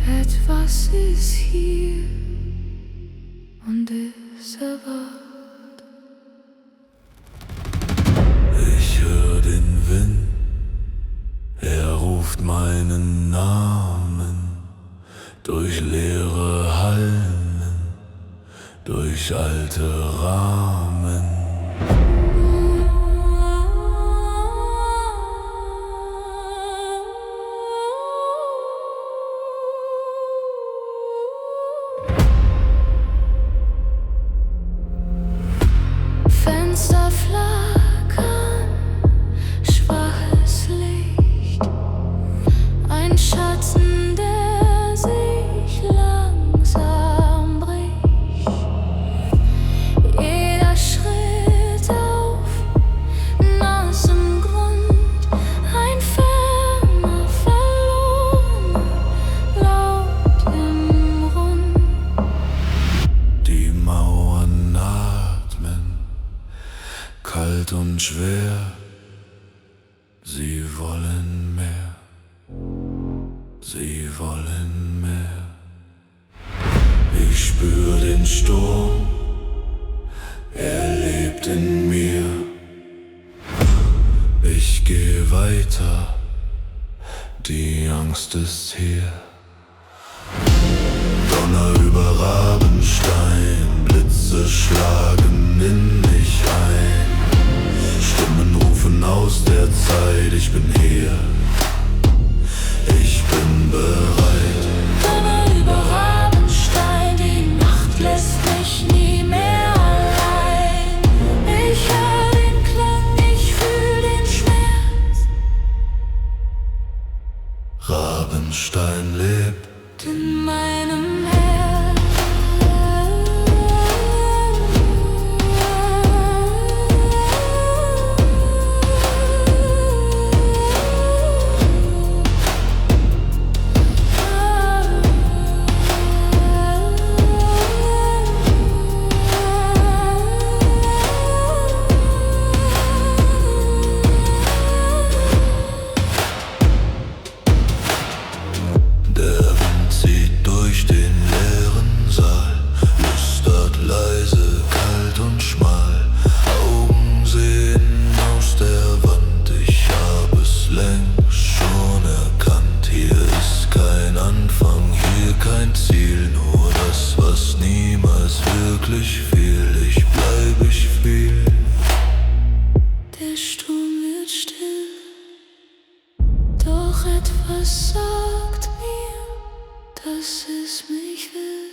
Etwas ist hier und es erwacht. Ich hör den Wind, er ruft meinen Namen durch leere Hallen, durch alte Rahmen. Fenster flackern, schwaches Licht, ein Schatten, der sich langsam bricht. Jeder Schritt auf nassem Grund, ein ferner, verlorener Laut im Rund. Die Mauern atmen, kalt und schwer, sie wollen mehr, sie wollen mehr. Ich spür den Sturm, er lebt in mir. Ich geh weiter, die Angst ist hier. Donner über Rabenstein, Blitze schlagen in mich ein. Stimmen rufen aus der Zeit, ich bin hier, ich bin bereit. Donner über Rabenstein, die Nacht lässt mich nie mehr allein. Ich hör den Klang, ich fühl den Schmerz. Rabenstein lebt In meinem Herz. Der Wind zieht durch den leeren Saal, lüstert leise, kalt und schmal. Augen sehen aus der Wand, ich hab es längst schon erkannt. Hier ist kein Anfang, hier kein Ziel, nur das, was niemals wirklich fiel. Ich bleib, ich fiel. Der Sturm wird still, doch etwas sagt mir, dass es mich will.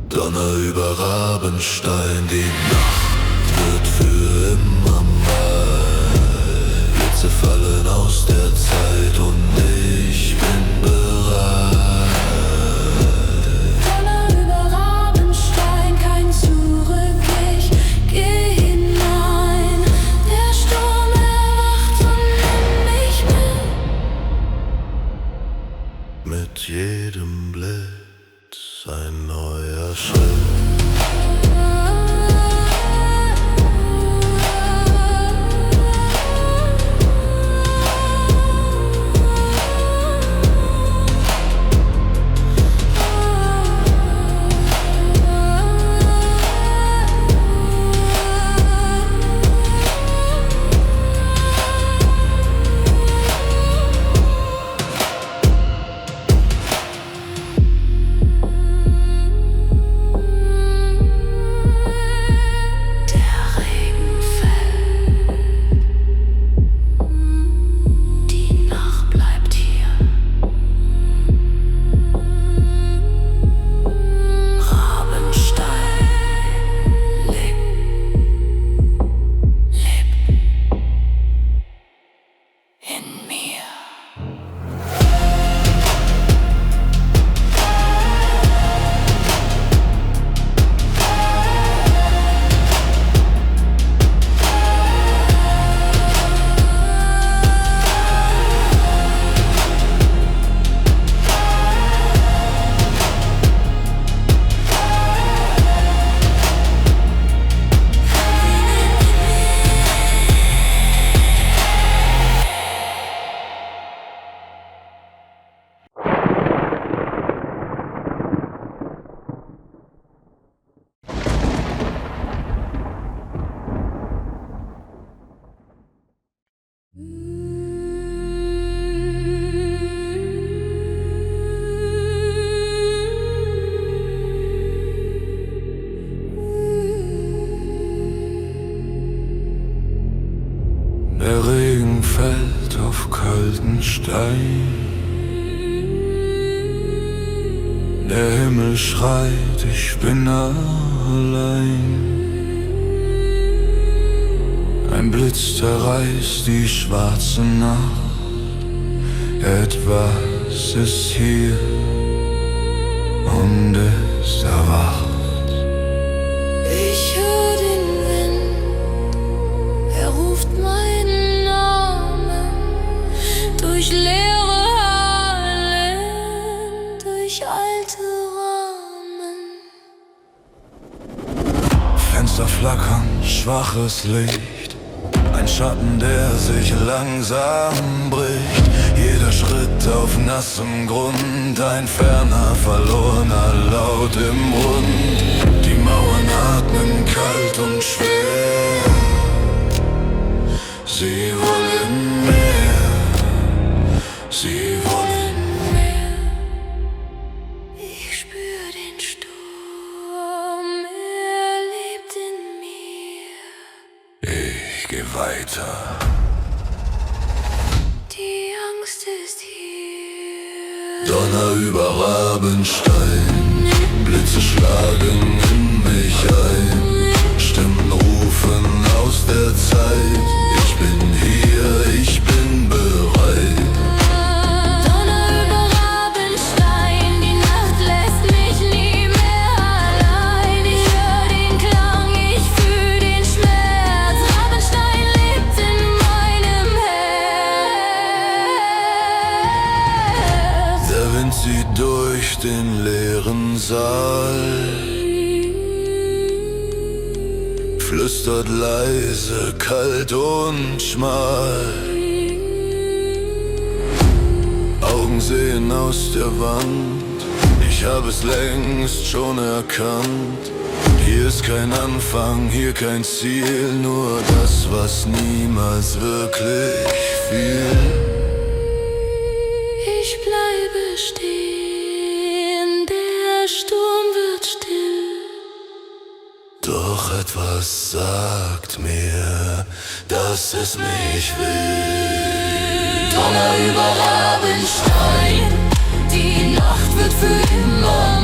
Donner über Rabenstein, die Nacht wird für immer mal. Blitze fallen aus der Zeit und ich bin bereit. Donner über Rabenstein, kein Zurück, ich geh hinein. Der Sturm erwacht und nimmt mich mit. Mit jedem Blitz ein neuer Schritt. Der Regen fällt auf kalten Stein. Der Himmel schreit, ich bin allein. Ein Blitz zerreißt die schwarze Nacht. Etwas ist hier und ist erwacht. Ich höre den Wind, er ruft meinen Namen durch leere Hallen, durch alte Rahmen. Fenster flackern, schwaches Licht, ein Schatten, der sich langsam bricht. Jeder Schritt auf nassem Grund, ein ferner, verlorener Laut im Rund. Die Mauern atmen kalt und schwer. Sie wollen mehr, sie wollen mehr. Ich spür den Sturm, er lebt in mir. Ich geh weiter. Die Angst ist hier. Donner über Rabenstein, Blitze schlagen in mich ein, Stimmen rufen aus der Zeit. Ich bin hier, ich bin bereit. Donner über Rabenstein, die Nacht lässt mich nie mehr allein. Ich hör den Klang, ich fühl den Schmerz. Rabenstein lebt in meinem Herz. Der Wind zieht durch den leeren Saal, flüstert leise, kalt und schmal. Augen sehen aus der Wand, ich hab es längst schon erkannt. Hier ist kein Anfang, hier kein Ziel, nur das, was niemals wirklich fiel. Ich bleibe stehen, der Sturm wird still. Doch etwas sagt mir, dass es mich will. Donner über Rabenstein, die Nacht wird für immer